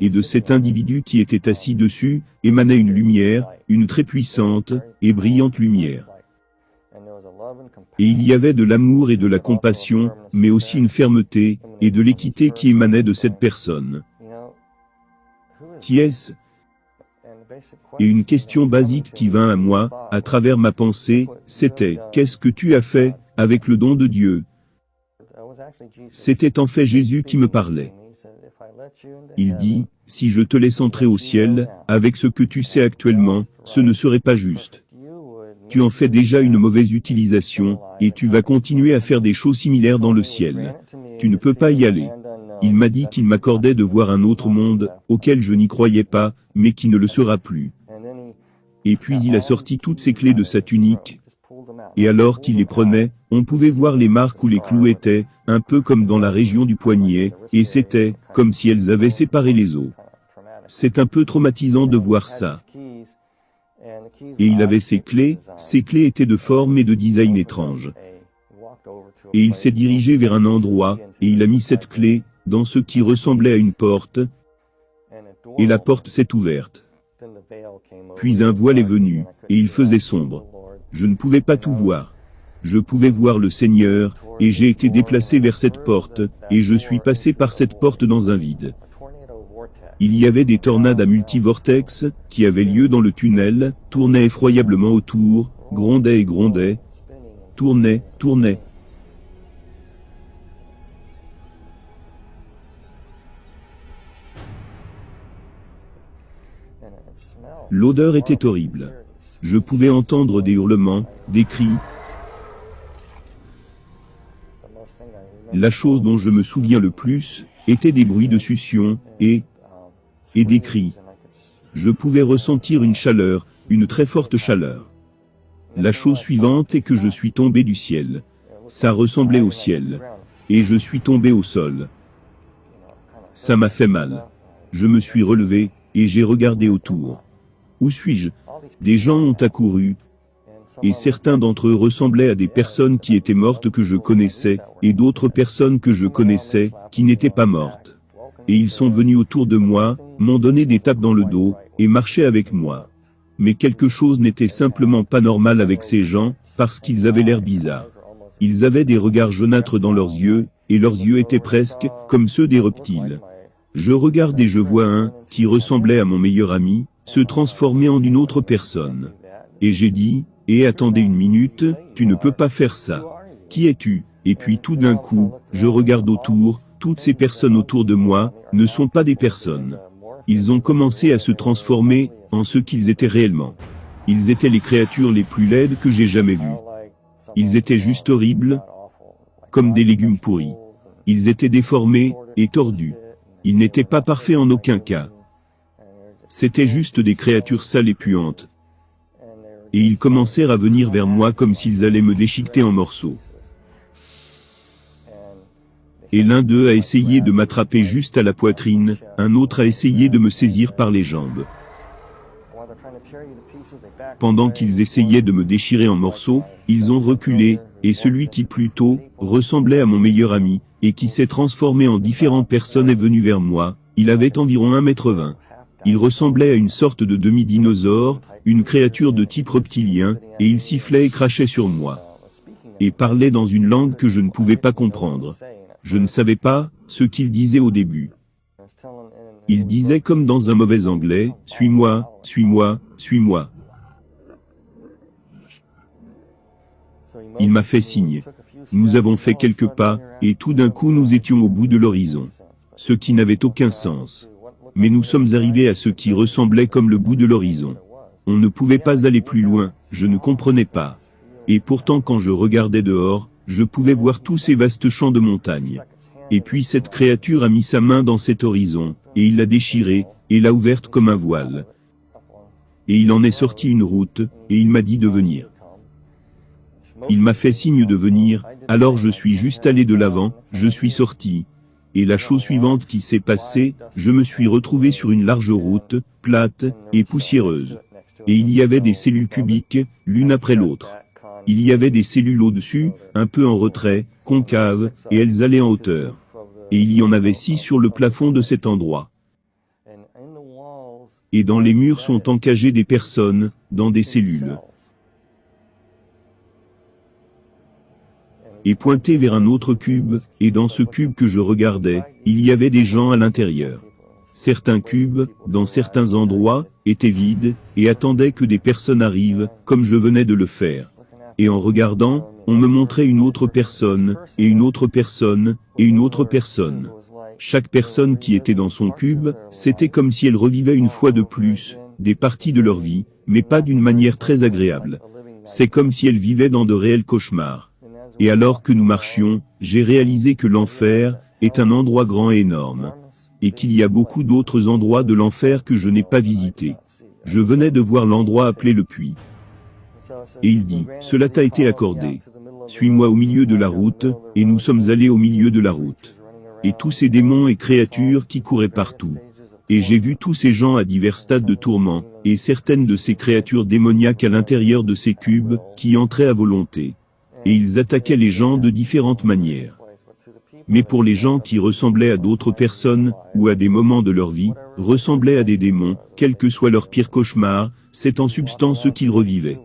et de cet individu qui était assis dessus, émanait une lumière, une très puissante et brillante lumière. Et il y avait de l'amour et de la compassion, mais aussi une fermeté et de l'équité qui émanait de cette personne. Qui est-ce? Et une question basique qui vint à moi, à travers ma pensée, c'était « Qu'est-ce que tu as fait avec le don de Dieu ?» C'était en fait Jésus qui me parlait. Il dit « Si je te laisse entrer au ciel, avec ce que tu sais actuellement, ce ne serait pas juste. Tu en fais déjà une mauvaise utilisation, et tu vas continuer à faire des choses similaires dans le ciel. Tu ne peux pas y aller. » Il m'a dit qu'il m'accordait de voir un autre monde, auquel je n'y croyais pas, mais qui ne le sera plus. Et puis il a sorti toutes ses clés de sa tunique, et alors qu'il les prenait, on pouvait voir les marques où les clous étaient, un peu comme dans la région du poignet, et c'était comme si elles avaient séparé les os. C'est un peu traumatisant de voir ça. Et il avait ses clés étaient de forme et de design étranges. Et il s'est dirigé vers un endroit, et il a mis cette clé dans ce qui ressemblait à une porte, et la porte s'est ouverte. Puis un voile est venu, et il faisait sombre. Je ne pouvais pas tout voir. Je pouvais voir le Seigneur, et j'ai été déplacé vers cette porte, et je suis passé par cette porte dans un vide. Il y avait des tornades à multivortex, qui avaient lieu dans le tunnel, tournaient effroyablement autour, grondaient et grondaient, tournaient. L'odeur était horrible. Je pouvais entendre des hurlements, des cris. La chose dont je me souviens le plus, étaient des bruits de succion, et des cris. Je pouvais ressentir une chaleur, une très forte chaleur. La chose suivante est que je suis tombé du ciel. Ça ressemblait au ciel. Et je suis tombé au sol. Ça m'a fait mal. Je me suis relevé, et j'ai regardé autour. Où suis-je? Des gens ont accouru, et certains d'entre eux ressemblaient à des personnes qui étaient mortes que je connaissais, et d'autres personnes que je connaissais, qui n'étaient pas mortes. Et ils sont venus autour de moi, m'ont donné des tapes dans le dos, et marchaient avec moi. Mais quelque chose n'était simplement pas normal avec ces gens, parce qu'ils avaient l'air bizarres. Ils avaient des regards jaunâtres dans leurs yeux, et leurs yeux étaient presque comme ceux des reptiles. Je regarde et je vois un, qui ressemblait à mon meilleur ami, se transformer en une autre personne. Et j'ai dit, attendez une minute, tu ne peux pas faire ça. Qui es-tu? Et puis tout d'un coup, je regarde autour, toutes ces personnes autour de moi, ne sont pas des personnes. Ils ont commencé à se transformer, en ce qu'ils étaient réellement. Ils étaient les créatures les plus laides que j'ai jamais vues. Ils étaient juste horribles, comme des légumes pourris. Ils étaient déformés, et tordus. Ils n'étaient pas parfaits en aucun cas. C'étaient juste des créatures sales et puantes. Et ils commencèrent à venir vers moi comme s'ils allaient me déchiqueter en morceaux. Et l'un d'eux a essayé de m'attraper juste à la poitrine, un autre a essayé de me saisir par les jambes. Pendant qu'ils essayaient de me déchirer en morceaux, ils ont reculé, et celui qui plus tôt ressemblait à mon meilleur ami, et qui s'est transformé en différentes personnes est venu vers moi. Il avait environ 1,20 m. Il ressemblait à une sorte de demi-dinosaure, une créature de type reptilien, et il sifflait et crachait sur moi. Et parlait dans une langue que je ne pouvais pas comprendre. Je ne savais pas ce qu'il disait au début. Il disait comme dans un mauvais anglais, « Suis-moi, suis-moi, suis-moi ». Il m'a fait signe. Nous avons fait quelques pas, et tout d'un coup nous étions au bout de l'horizon. Ce qui n'avait aucun sens. Mais nous sommes arrivés à ce qui ressemblait comme le bout de l'horizon. On ne pouvait pas aller plus loin, je ne comprenais pas. Et pourtant quand je regardais dehors, je pouvais voir tous ces vastes champs de montagnes. Et puis cette créature a mis sa main dans cet horizon, et il l'a déchiré, et l'a ouverte comme un voile. Et il en est sorti une route, et il m'a dit de venir. Il m'a fait signe de venir, alors je suis juste allé de l'avant, je suis sorti. Et la chose suivante qui s'est passée, je me suis retrouvé sur une large route, plate et poussiéreuse. Et il y avait des cellules cubiques, l'une après l'autre. Il y avait des cellules au-dessus, un peu en retrait, concaves, et elles allaient en hauteur. Et il y en avait 6 sur le plafond de cet endroit. et dans les murs sont encagées des personnes, dans des cellules. Et pointé vers un autre cube, et dans ce cube que je regardais, il y avait des gens à l'intérieur. Certains cubes, dans certains endroits, étaient vides, et attendaient que des personnes arrivent, comme je venais de le faire. Et en regardant, on me montrait une autre personne, et une autre personne, et une autre personne. Chaque personne qui était dans son cube, c'était comme si elle revivait une fois de plus, des parties de leur vie, mais pas d'une manière très agréable. C'est comme si elle vivait dans de réels cauchemars. Et alors que nous marchions, j'ai réalisé que l'enfer est un endroit grand et énorme. Et qu'il y a beaucoup d'autres endroits de l'enfer que je n'ai pas visités. Je venais de voir l'endroit appelé le puits. Et il dit, cela t'a été accordé. Suis-moi au milieu de la route, et nous sommes allés au milieu de la route. Et tous ces démons et créatures qui couraient partout. Et j'ai vu tous ces gens à divers stades de tourment, et certaines de ces créatures démoniaques à l'intérieur de ces cubes, qui entraient à volonté. Et ils attaquaient les gens de différentes manières. Mais pour les gens qui ressemblaient à d'autres personnes, ou à des moments de leur vie, ressemblaient à des démons, quel que soit leur pire cauchemar, c'est en substance ce qu'ils revivaient.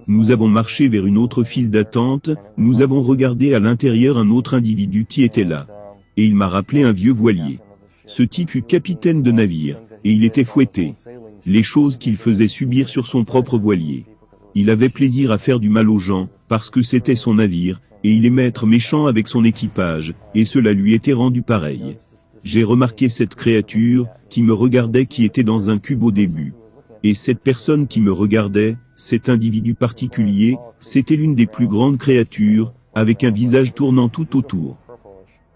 Nous avons marché vers une autre file d'attente, nous avons regardé à l'intérieur un autre individu qui était là. Et il m'a rappelé un vieux voilier. Ce type fut capitaine de navire, et il était fouetté. Les choses qu'il faisait subir sur son propre voilier. Il avait plaisir à faire du mal aux gens, parce que c'était son navire, et il aimait être méchant avec son équipage, et cela lui était rendu pareil. J'ai remarqué cette créature, qui me regardait qui était dans un cube au début. Et cette personne qui me regardait, cet individu particulier, c'était l'une des plus grandes créatures, avec un visage tournant tout autour.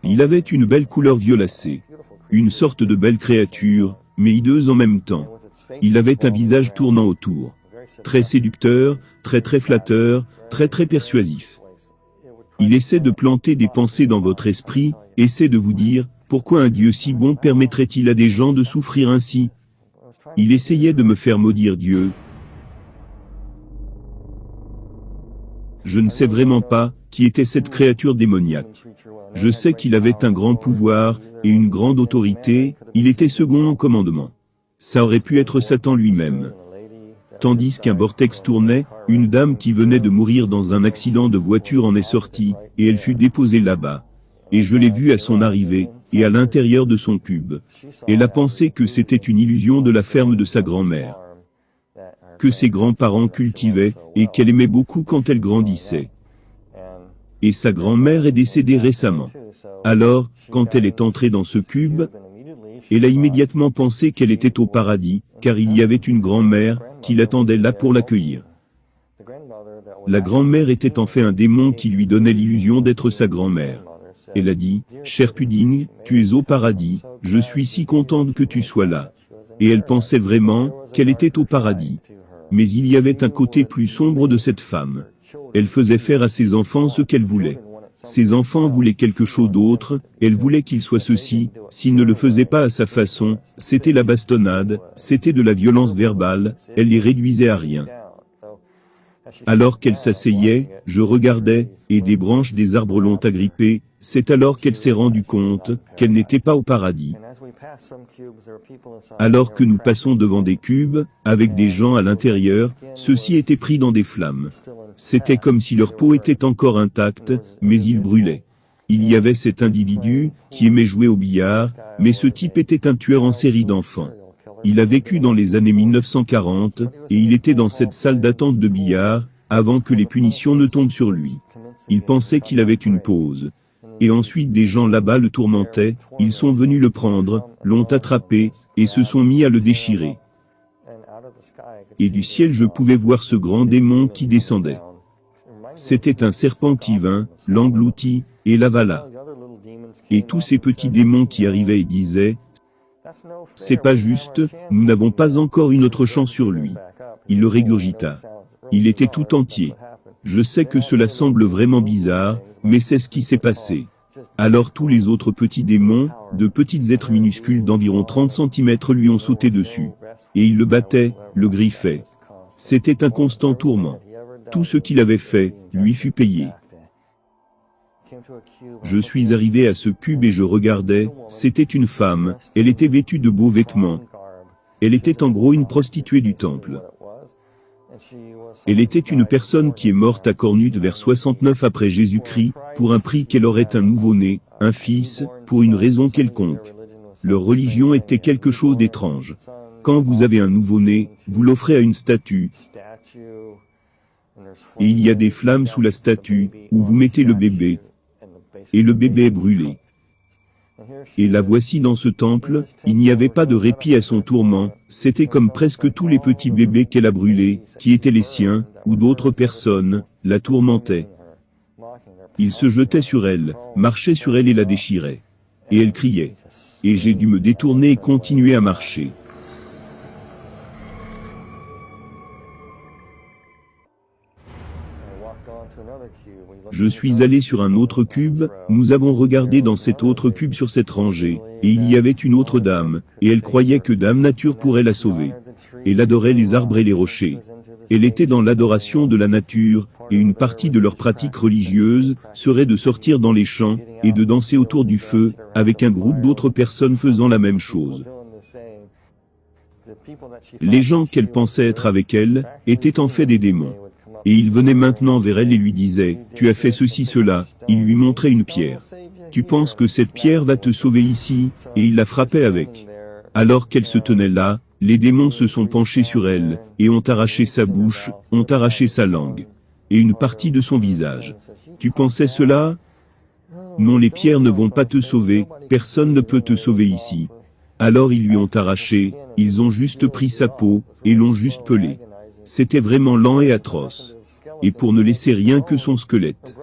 Il avait une belle couleur violacée. Une sorte de belle créature, mais hideuse en même temps. Il avait un visage tournant autour. Très séducteur, très flatteur, très persuasif. Il essaie de planter des pensées dans votre esprit, essaie de vous dire, pourquoi un Dieu si bon permettrait-il à des gens de souffrir ainsi? Il essayait de me faire maudire Dieu. Je ne sais vraiment pas qui était cette créature démoniaque. Je sais qu'il avait un grand pouvoir et une grande autorité, il était second en commandement. Ça aurait pu être Satan lui-même. Tandis qu'un vortex tournait, une dame qui venait de mourir dans un accident de voiture en est sortie, et elle fut déposée là-bas. Et je l'ai vue à son arrivée, et à l'intérieur de son cube. Elle a pensé que c'était une illusion de la ferme de sa grand-mère, que ses grands-parents cultivaient, et qu'elle aimait beaucoup quand elle grandissait. Et sa grand-mère est décédée récemment. Alors, quand elle est entrée dans ce cube, elle a immédiatement pensé qu'elle était au paradis, car il y avait une grand-mère qui l'attendait là pour l'accueillir. La grand-mère était en fait un démon qui lui donnait l'illusion d'être sa grand-mère. Elle a dit, « Cher Pudding, tu es au paradis, je suis si contente que tu sois là. » Et elle pensait vraiment qu'elle était au paradis. Mais il y avait un côté plus sombre de cette femme. Elle faisait faire à ses enfants ce qu'elle voulait. Ses enfants voulaient quelque chose d'autre, elle voulait qu'ils soient ceci, s'ils ne le faisaient pas à sa façon, c'était la bastonnade, c'était de la violence verbale, elle les réduisait à rien. Alors qu'elle s'asseyait, je regardais, et des branches des arbres l'ont agrippée, c'est alors qu'elle s'est rendue compte qu'elle n'était pas au paradis. Alors que nous passons devant des cubes, avec des gens à l'intérieur, ceux-ci étaient pris dans des flammes. C'était comme si leur peau était encore intacte, mais ils brûlaient. Il y avait cet individu, qui aimait jouer au billard, mais ce type était un tueur en série d'enfants. Il a vécu dans les années 1940, et il était dans cette salle d'attente de billard, avant que les punitions ne tombent sur lui. Il pensait qu'il avait une pause. Et ensuite des gens là-bas le tourmentaient, ils sont venus le prendre, l'ont attrapé, et se sont mis à le déchirer. Et du ciel je pouvais voir ce grand démon qui descendait. C'était un serpent qui vint, l'engloutit, et l'avala. Et tous ces petits démons qui arrivaient et disaient, « C'est pas juste, nous n'avons pas encore une autre chance sur lui. » Il le régurgita. Il était tout entier. Je sais que cela semble vraiment bizarre, mais c'est ce qui s'est passé. Alors tous les autres petits démons, de petits êtres minuscules d'environ 30 cm lui ont sauté dessus. Et ils le battaient, le griffaient. C'était un constant tourment. Tout ce qu'il avait fait, lui fut payé. Je suis arrivé à ce cube et je regardais, c'était une femme, elle était vêtue de beaux vêtements. Elle était en gros une prostituée du temple. Elle était une personne qui est morte à Cornute vers 69 après Jésus-Christ, pour un prix qu'elle aurait un nouveau-né, un fils, pour une raison quelconque. Leur religion était quelque chose d'étrange. Quand vous avez un nouveau-né, vous l'offrez à une statue, et il y a des flammes sous la statue, où vous mettez le bébé, et le bébé est brûlé. Et la voici dans ce temple, il n'y avait pas de répit à son tourment, c'était comme presque tous les petits bébés qu'elle a brûlés, qui étaient les siens, ou d'autres personnes, la tourmentaient. Ils se jetaient sur elle, marchaient sur elle et la déchiraient. Et elle criait. Et j'ai dû me détourner et continuer à marcher. Je suis allé sur un autre cube, nous avons regardé dans cet autre cube sur cette rangée, et il y avait une autre dame, et elle croyait que Dame Nature pourrait la sauver. Elle adorait les arbres et les rochers. Elle était dans l'adoration de la nature, et une partie de leur pratique religieuse serait de sortir dans les champs, et de danser autour du feu, avec un groupe d'autres personnes faisant la même chose. Les gens qu'elle pensait être avec elle, étaient en fait des démons. Et il venait maintenant vers elle et lui disait, « Tu as fait ceci, cela », il lui montrait une pierre. « Tu penses que cette pierre va te sauver ici ?» Et il la frappait avec. Alors qu'elle se tenait là, les démons se sont penchés sur elle, et ont arraché sa bouche, ont arraché sa langue, et une partie de son visage. Tu pensais cela? Non, les pierres ne vont pas te sauver, personne ne peut te sauver ici. Alors ils lui ont arraché, ils ont juste pris sa peau, et l'ont juste pelée. C'était vraiment lent et atroce. Et pour ne laisser rien que son squelette.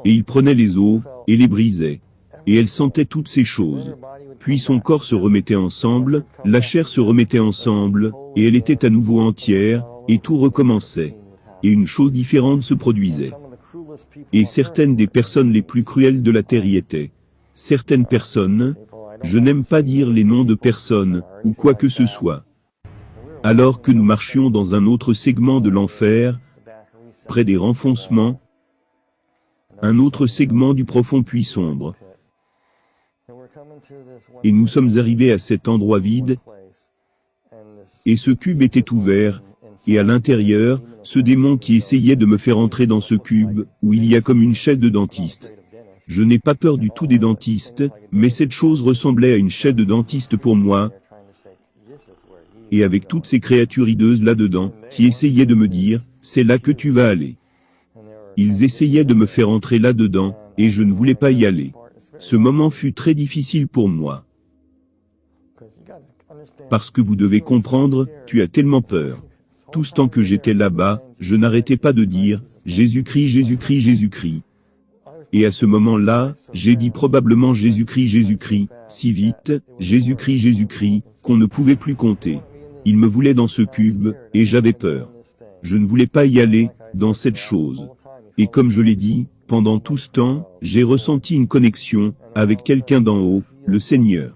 Et il prenait les os, et les brisait. Et elle sentait toutes ces choses. Puis son corps se remettait ensemble, la chair se remettait ensemble, et elle était à nouveau entière, et tout recommençait. Et une chose différente se produisait. Et certaines des personnes les plus cruelles de la terre y étaient. Certaines personnes, je n'aime pas dire les noms de personnes, ou quoi que ce soit. Alors que nous marchions dans un autre segment de l'enfer, près des renfoncements, un autre segment du profond puits sombre. Et nous sommes arrivés à cet endroit vide, et ce cube était ouvert, et à l'intérieur, ce démon qui essayait de me faire entrer dans ce cube, où il y a comme une chaise de dentiste. Je n'ai pas peur du tout des dentistes, mais cette chose ressemblait à une chaise de dentiste pour moi, et avec toutes ces créatures hideuses là-dedans, qui essayaient de me dire, c'est là que tu vas aller. Ils essayaient de me faire entrer là-dedans, et je ne voulais pas y aller. Ce moment fut très difficile pour moi. Parce que vous devez comprendre, tu as tellement peur. Tout ce temps que j'étais là-bas, je n'arrêtais pas de dire, Jésus-Christ, Jésus-Christ, Jésus-Christ. Et à ce moment-là, j'ai dit probablement Jésus-Christ, Jésus-Christ, si vite, Jésus-Christ, Jésus-Christ, qu'on ne pouvait plus compter. Il me voulait dans ce cube, et j'avais peur. Je ne voulais pas y aller, dans cette chose. Et comme je l'ai dit, pendant tout ce temps, j'ai ressenti une connexion, avec quelqu'un d'en haut, le Seigneur.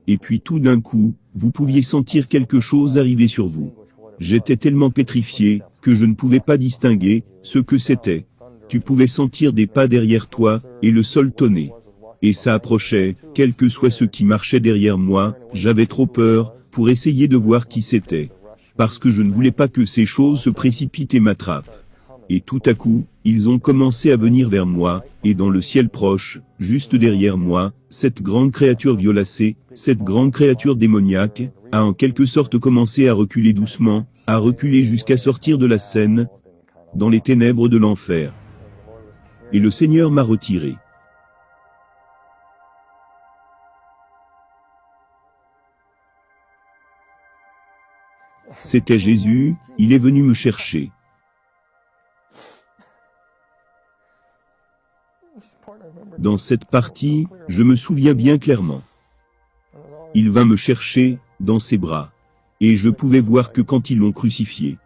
Et puis tout d'un coup, vous pouviez sentir quelque chose arriver sur vous. J'étais tellement pétrifié, que je ne pouvais pas distinguer, ce que c'était. Tu pouvais sentir des pas derrière toi, et le sol tonnait. Et ça approchait, quel que soit ce qui marchait derrière moi, j'avais trop peur, pour essayer de voir qui c'était. Parce que je ne voulais pas que ces choses se précipitent et m'attrapent. Et tout à coup, ils ont commencé à venir vers moi, et dans le ciel proche, juste derrière moi, cette grande créature violacée, cette grande créature démoniaque, a en quelque sorte commencé à reculer doucement, à reculer jusqu'à sortir de la scène, dans les ténèbres de l'enfer. Et le Seigneur m'a retiré. C'était Jésus, il est venu me chercher. Dans cette partie, je me souviens bien clairement. Il vint me chercher, dans ses bras. Et je pouvais voir que quand ils l'ont crucifié.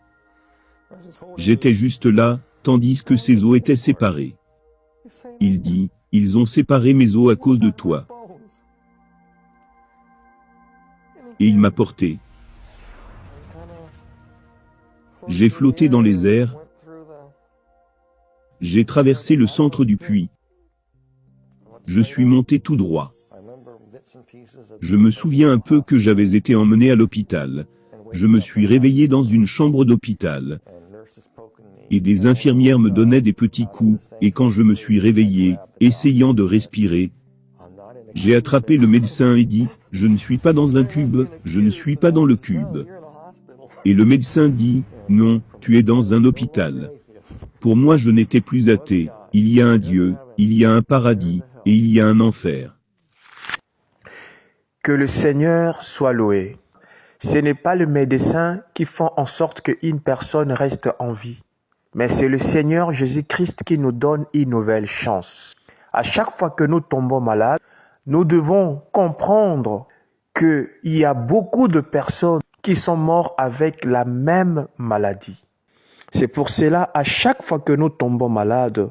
J'étais juste là, tandis que ses os étaient séparés. Il dit, ils ont séparé mes os à cause de toi. Et il m'a porté. J'ai flotté dans les airs. J'ai traversé le centre du puits. Je suis monté tout droit. Je me souviens un peu que j'avais été emmené à l'hôpital. je me suis réveillé dans une chambre d'hôpital. Et des infirmières me donnaient des petits coups, et quand je me suis réveillé, essayant de respirer, j'ai attrapé le médecin et dit, « Je ne suis pas dans un cube, je ne suis pas dans le cube. » Et le médecin dit, « Non, tu es dans un hôpital. » Pour moi je n'étais plus athée, il y a un Dieu, il y a un paradis, et il y a un enfer. Que le Seigneur soit loué. Ce n'est pas le médecin qui fait en sorte qu'une personne reste en vie, mais c'est le Seigneur Jésus-Christ qui nous donne une nouvelle chance. À chaque fois que nous tombons malades, nous devons comprendre qu'il y a beaucoup de personnes qui sont mortes avec la même maladie. C'est pour cela, à chaque fois que nous tombons malades,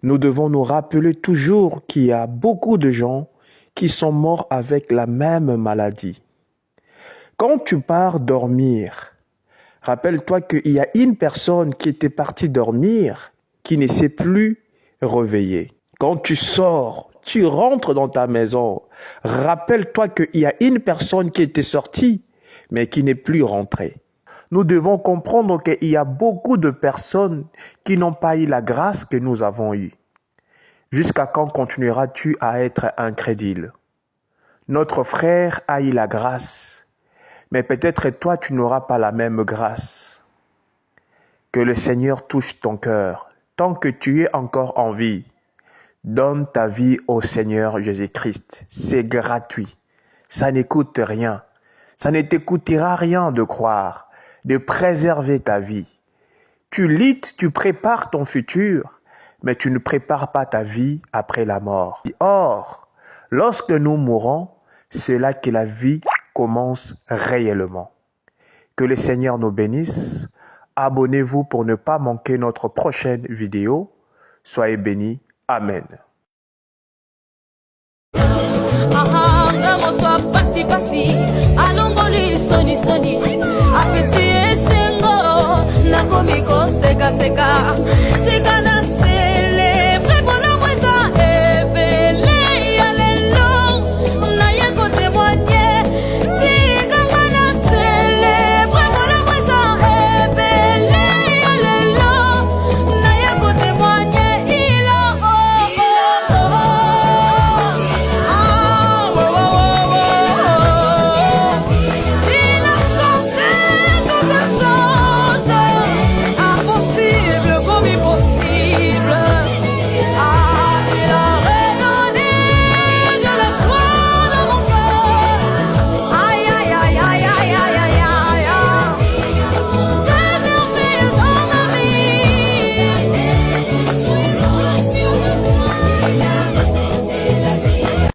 nous devons nous rappeler toujours qu'il y a beaucoup de gens qui sont morts avec la même maladie. Quand tu pars dormir, rappelle-toi qu'il y a une personne qui était partie dormir, qui ne s'est plus réveillée. Quand tu sors, tu rentres dans ta maison, rappelle-toi qu'il y a une personne qui était sortie, mais qui n'est plus rentrée. Nous devons comprendre qu'il y a beaucoup de personnes qui n'ont pas eu la grâce que nous avons eue. Jusqu'à quand continueras-tu à être incrédule? Notre frère a eu la grâce, mais peut-être toi tu n'auras pas la même grâce. Que le Seigneur touche ton cœur. Tant que tu es encore en vie, donne ta vie au Seigneur Jésus-Christ. C'est gratuit. Ça ne coûte rien. Ça ne te coûtera rien de croire, de préserver ta vie. Tu luttes, tu prépares ton futur, mais tu ne prépares pas ta vie après la mort. Or, lorsque nous mourons, c'est là que la vie commence réellement. Que le Seigneur nous bénisse. Abonnez-vous pour ne pas manquer notre prochaine vidéo. Soyez bénis. Amen. Seka